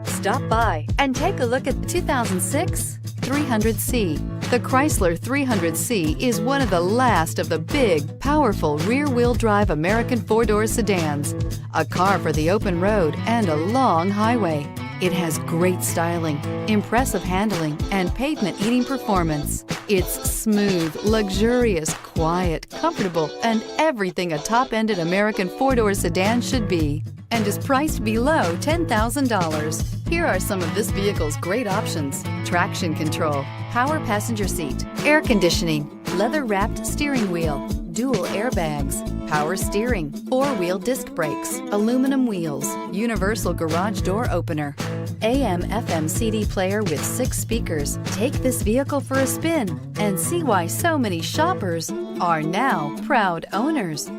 Stop by and take a look at the 2006 300C. The Chrysler 300C is one of the last of the big, powerful rear-wheel drive American four-door sedans. A car for the open road and a long highway. It has great styling, impressive handling, and pavement-eating performance. It's smooth, luxurious, quiet, comfortable, and everything a top-ended American four-door sedan should be, and is priced below $10,000. Here are some of this vehicle's great options: traction control, power passenger seat, air conditioning, leather-wrapped steering wheel, dual airbags, power steering, four-wheel disc brakes, aluminum wheels, universal garage door opener, AM/FM CD player with 6 speakers. Take this vehicle for a spin and see why so many shoppers are now proud owners.